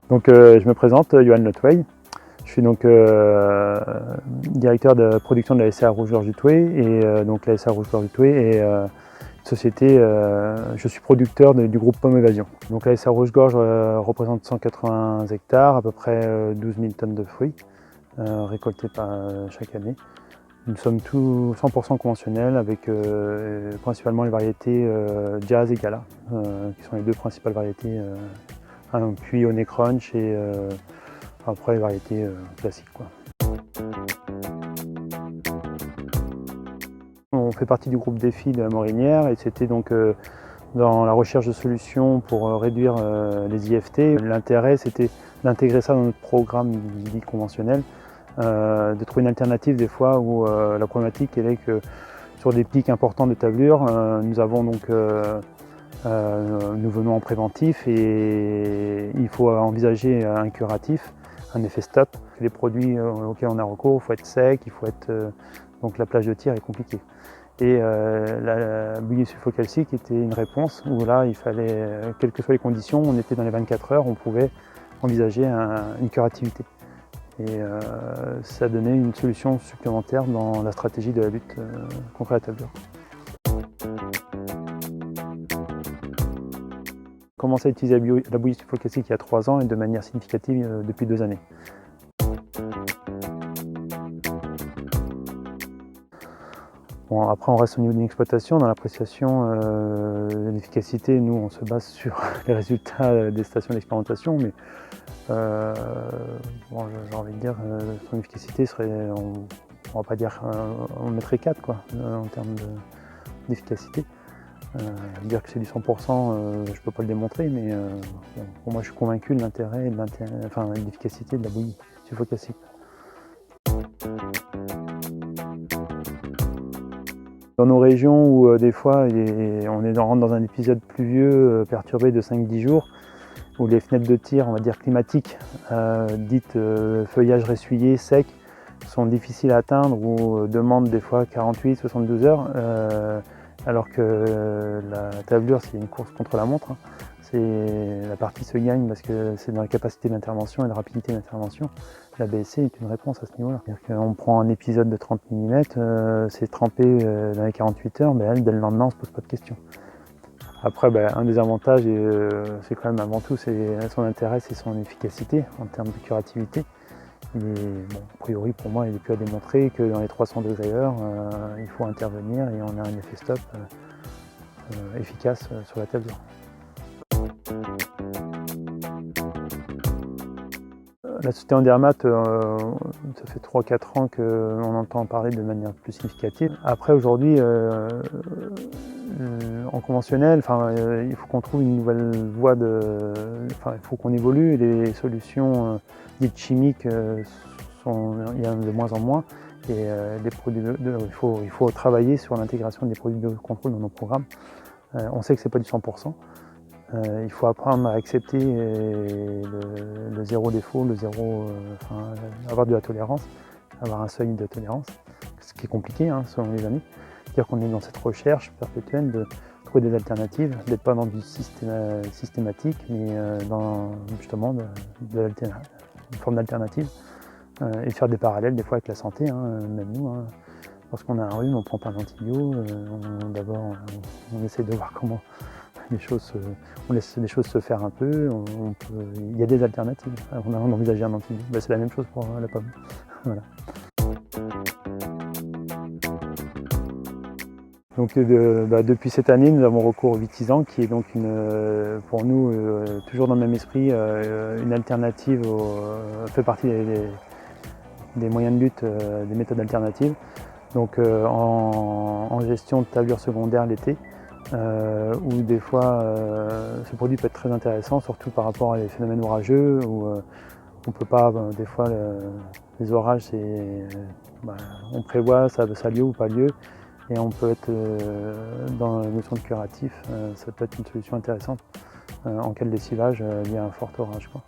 Donc je me présente, Johan Lotwey. Je suis donc directeur de production de la SCA Rouge-Gorge du Thouet et donc la SCA Rouge-Gorge du Thouet est une société, je suis producteur du groupe Pomme Évasion. Donc la SCA Rouge-Gorge représente 180 hectares, à peu près 12 000 tonnes de fruits récoltés chaque année. Nous sommes tous 100% conventionnels avec principalement les variétés Jazz et Gala, qui sont les deux principales variétés, puis Honey Crunch et après les variétés classiques, quoi. On fait partie du groupe Défi de la Morinière et c'était donc dans la recherche de solutions pour réduire les IFT. L'intérêt c'était d'intégrer ça dans notre programme dit conventionnel, de trouver une alternative des fois où la problématique elle est que sur des pics importants de tablure, nous avons donc nous venons en préventif et il faut envisager un curatif, un effet stop. Les produits auxquels on a recours, il faut être sec, il faut être donc la plage de tir est compliquée. Et la bouillie sulfocalcique était une réponse où là il fallait, quelles que soient les conditions, on était dans les 24 heures, on pouvait envisager une curativité. Et ça donnait une solution supplémentaire dans la stratégie de la lutte contre la tablure. J'ai commencé à utiliser la bouillie sulfocalcique il y a 3 ans et de manière significative depuis 2 années. Bon, après on reste au niveau d'une exploitation, dans l'appréciation de l'efficacité, nous on se base sur les résultats des stations d'expérimentation, mais bon, j'ai envie de dire son efficacité serait, on va pas dire, on mettrait 4 quoi, en termes d'efficacité. Dire que c'est du 100%, je ne peux pas le démontrer, mais bon, pour moi je suis convaincu de l'intérêt et de l'efficacité de la bouillie sulfocalcique. Dans nos régions où des fois on rentre dans un épisode pluvieux perturbé de 5-10 jours, où les fenêtres de tir, on va dire climatiques, dites feuillage ressuyé, sec, sont difficiles à atteindre ou demandent des fois 48-72 heures. Alors que la tablure, c'est une course contre la montre. La partie se gagne parce que c'est dans la capacité d'intervention et de rapidité d'intervention. La BSC est une réponse à ce niveau-là. On prend un épisode de 30 mm, c'est trempé dans les 48 heures, mais dès le lendemain, on ne se pose pas de questions. Après, un des avantages, c'est quand même avant tout son intérêt, c'est son efficacité en termes de curativité. Bon, a priori, pour moi, il n'est plus à démontrer que dans les 300 degrés heure, il faut intervenir et on a un effet stop efficace sur la tablure. La société Andermatt, ça fait 3-4 ans qu'on entend parler de manière plus significative. Après, aujourd'hui, en conventionnel, il faut qu'on trouve une nouvelle voie il faut qu'on évolue. Les solutions dites chimiques, il y en a de moins en moins. Et il faut travailler sur l'intégration des produits de contrôle dans nos programmes. On sait que ce n'est pas du 100%. Il faut apprendre à accepter le zéro défaut, avoir de la tolérance, avoir un seuil de tolérance, ce qui est compliqué selon les années. C'est-à-dire qu'on est dans cette recherche perpétuelle de trouver des alternatives, d'être pas dans du systématique, mais dans justement une forme d'alternative, et de faire des parallèles des fois avec la santé, même nous. Lorsqu'on a un rhume, on ne prend pas d'antibiotiques, d'abord on essaie de voir comment on laisse les choses se faire un peu, il y a des alternatives avant d'envisager un antibiotique. C'est la même chose pour la pomme. Voilà. Donc depuis cette année, nous avons recours au Vitisant, qui est donc pour nous, toujours dans le même esprit, une alternative, fait partie des moyens de lutte, des méthodes alternatives. Donc en gestion de tablure secondaire l'été, où des fois ce produit peut être très intéressant, surtout par rapport à les phénomènes orageux, où on peut pas, des fois les orages, on prévoit ça a lieu ou pas lieu, et on peut être dans la notion de curatif, ça peut être une solution intéressante en cas de lessivage lié à un fort orage, quoi.